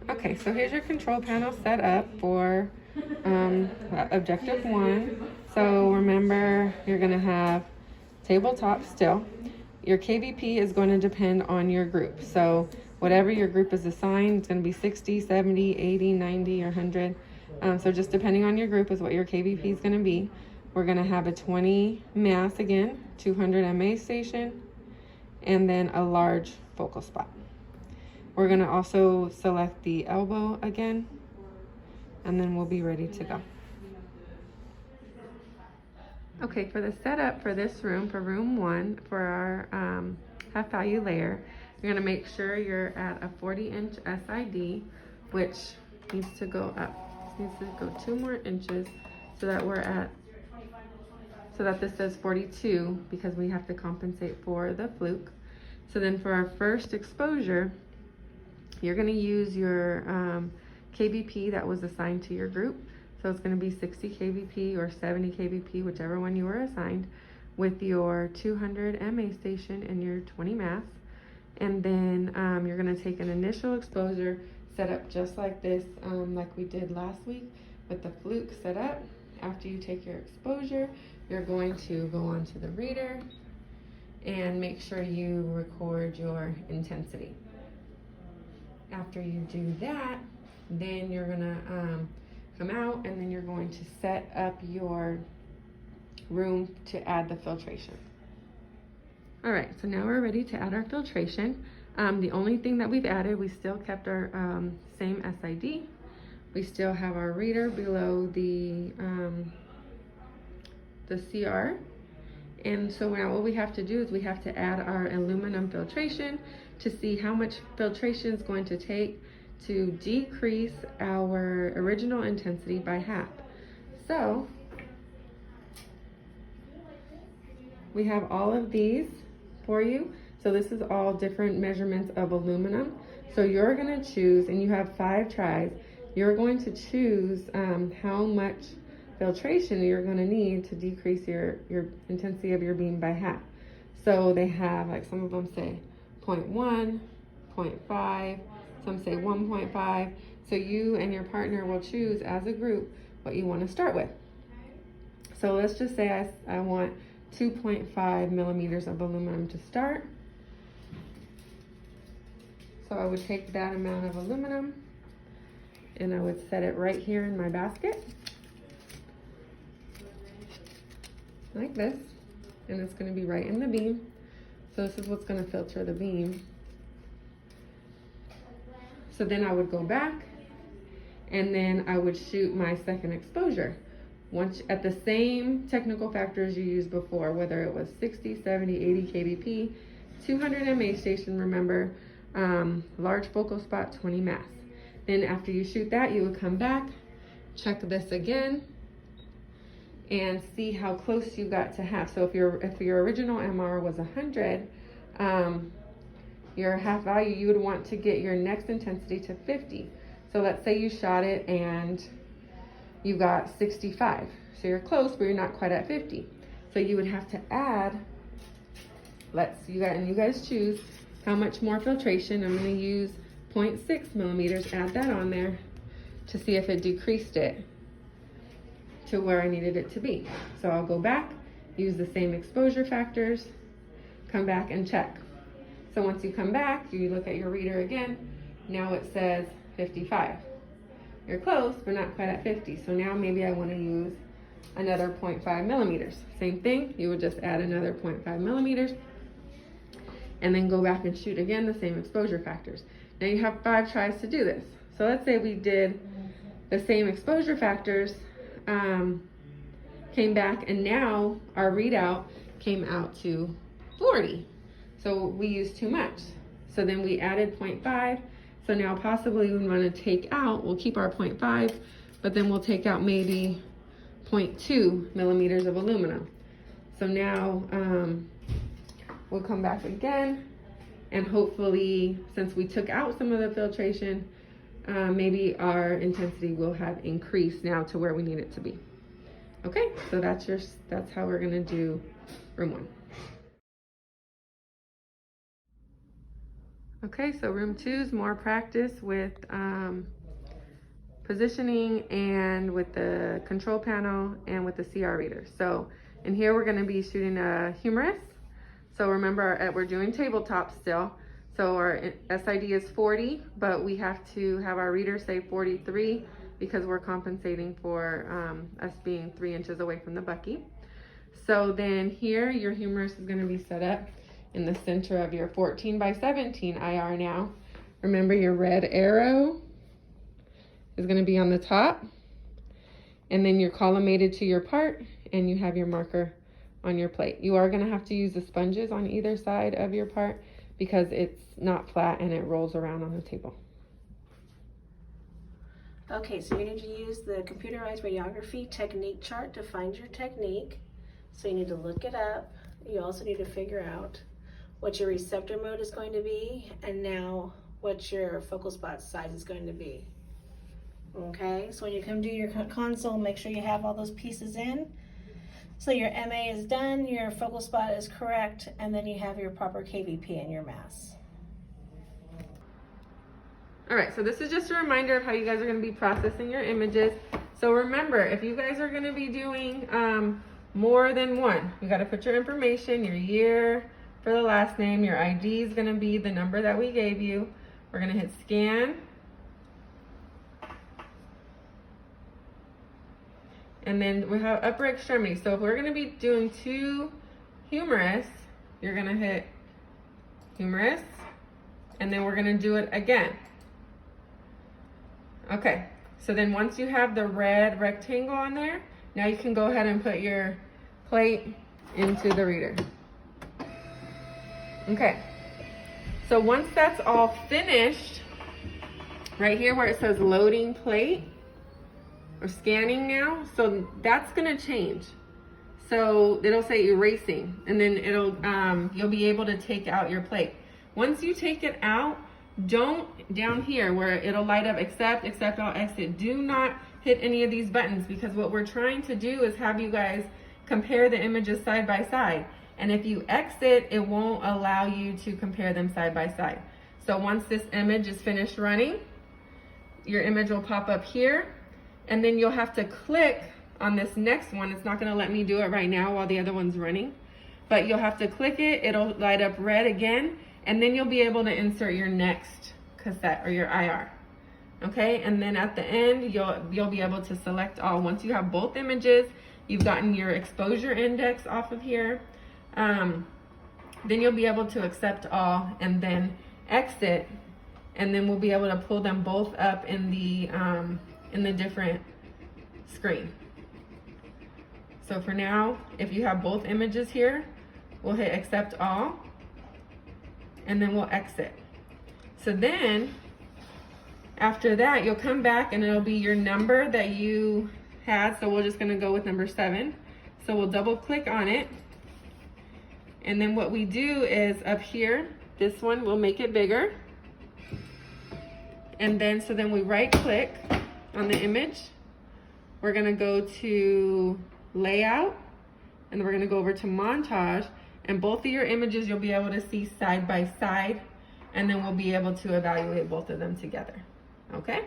Okay, so here's your control panel set up for objective one. So remember, you're gonna have tabletop still. Your KVP is going to depend on your group. So whatever your group is assigned, it's gonna be 60, 70, 80, 90, or 100. So just depending on your group is what your KVP is gonna be. We're gonna have a 20 mass again, 200 MA station, and then a large focal spot. We're gonna also select the elbow again, and then we'll be ready to go. Okay, for the setup for this room, for room one, for our half value layer, you're gonna make sure you're at a 40-inch SID, which needs to go up. This needs to go 2 more inches so that we're at, so that this says 42 because we have to compensate for the fluke. So then for our first exposure, you're gonna use your KVP that was assigned to your group. So it's gonna be 60 KVP or 70 KVP, whichever one you were assigned, with your 200 MA station and your 20 mass. And then you're gonna take an initial exposure, set up just like this, like we did last week with the fluke set up. After you take your exposure, you're going to go onto the reader and make sure you record your intensity. After you do that, then you're gonna come out and then you're going to set up your room to add the filtration. All right, so now we're ready to add our filtration. The only thing that we've added, we still kept our same SID. We still have our reader below the CR. And so now what we have to do is we have to add our aluminum filtration to see how much filtration is going to take to decrease our original intensity by half. So we have all of these for you. So this is all different measurements of aluminum. So you're gonna choose, and you have 5 tries, you're going to choose how much filtration you're going to need to decrease your intensity of your beam by half. So they have, like, some of them say 0.1, 0.5, some say 1.5. So you and your partner will choose as a group what you want to start with. So let's just say I want 2.5 millimeters of aluminum to start. So I would take that amount of aluminum and I would set it right here in my basket, like this, and it's going to be right in the beam. So this is what's going to filter the beam. So then I would go back and then I would shoot my second exposure. Once at the same technical factors you used before, whether it was 60, 70, 80 kVp, 200 MA station, remember, large focal spot, 20 mass. Then after you shoot that, you would come back, check this again, and see how close you got to half. So if your original MR was 100, your half value, you would want to get your next intensity to 50. So let's say you shot it and you got 65. So you're close, but you're not quite at 50. So you would have to add, you guys choose how much more filtration. I'm gonna use 0.6 millimeters, add that on there to see if it decreased it to where I needed it to be. So I'll go back, use the same exposure factors, come back and check. So once you come back, you look at your reader again. Now it says 55. You're close, but not quite at 50. So now maybe I want to use another 0.5 millimeters. Same thing, you would just add another 0.5 millimeters and then go back and shoot again the same exposure factors. Now you have 5 tries to do this. So let's say we did the same exposure factors, came back, and now our readout came out to 40. So we used too much. So then we added 0.5. So now possibly we want to take out, we'll keep our 0.5, but then we'll take out maybe 0.2 millimeters of aluminum. So now we'll come back again, and hopefully, since we took out some of the filtration, maybe our intensity will have increased now to where we need it to be. Okay, so that's how we're gonna do room 1. Okay, so room 2 is more practice with positioning and with the control panel and with the CR reader. So in here we're going to be shooting a humerus. So remember, we're doing tabletop still. So our SID is 40, but we have to have our reader say 43 because we're compensating for us being 3 inches away from the bucky. So then here your humerus is going to be set up in the center of your 14 by 17 IR now. Remember, your red arrow is going to be on the top, and then you're collimated to your part, and you have your marker on your plate. You are going to have to use the sponges on either side of your part because it's not flat and it rolls around on the table. Okay, so you need to use the computerized radiography technique chart to find your technique. So you need to look it up. You also need to figure out what your receptor mode is going to be, and now what your focal spot size is going to be. Okay, so when you come do your console, make sure you have all those pieces in. So your MA is done, your focal spot is correct, and then you have your proper KVP and your mass. All right, so this is just a reminder of how you guys are going to be processing your images. So remember, if you guys are going to be doing more than one, you got to put your information, your year for the last name, your ID is going to be the number that we gave you. We're going to hit scan. And then we have upper extremity. So if we're going to be doing 2 humerus, you're going to hit humerus, and then we're going to do it again. Okay, so then once you have the red rectangle on there, now you can go ahead and put your plate into the reader. Okay, so once that's all finished, right here where it says loading plate, or scanning now, so that's gonna change. So it'll say erasing, and then it'll you'll be able to take out your plate. Once you take it out, don't, down here where it'll light up accept all exit, do not hit any of these buttons, because what we're trying to do is have you guys compare the images side by side. And if you exit, it won't allow you to compare them side by side. So once this image is finished running, your image will pop up here, and then you'll have to click on this next one. It's not gonna let me do it right now while the other one's running, but you'll have to click it, it'll light up red again, and then you'll be able to insert your next cassette or your IR. Okay, and then at the end, you'll be able to select all. Once you have both images, you've gotten your exposure index off of here, then you'll be able to accept all and then exit, and then we'll be able to pull them both up in the different screen. So for now, if you have both images here, we'll hit accept all, and then we'll exit. So then, after that, you'll come back and it'll be your number that you had. So we're just gonna go with number 7. So we'll double click on it. And then what we do is up here, this one, we'll make it bigger. And then, so then we right click on the image. We're gonna go to layout, and then we're gonna go over to montage, and both of your images you'll be able to see side by side, and then we'll be able to evaluate both of them together. Okay?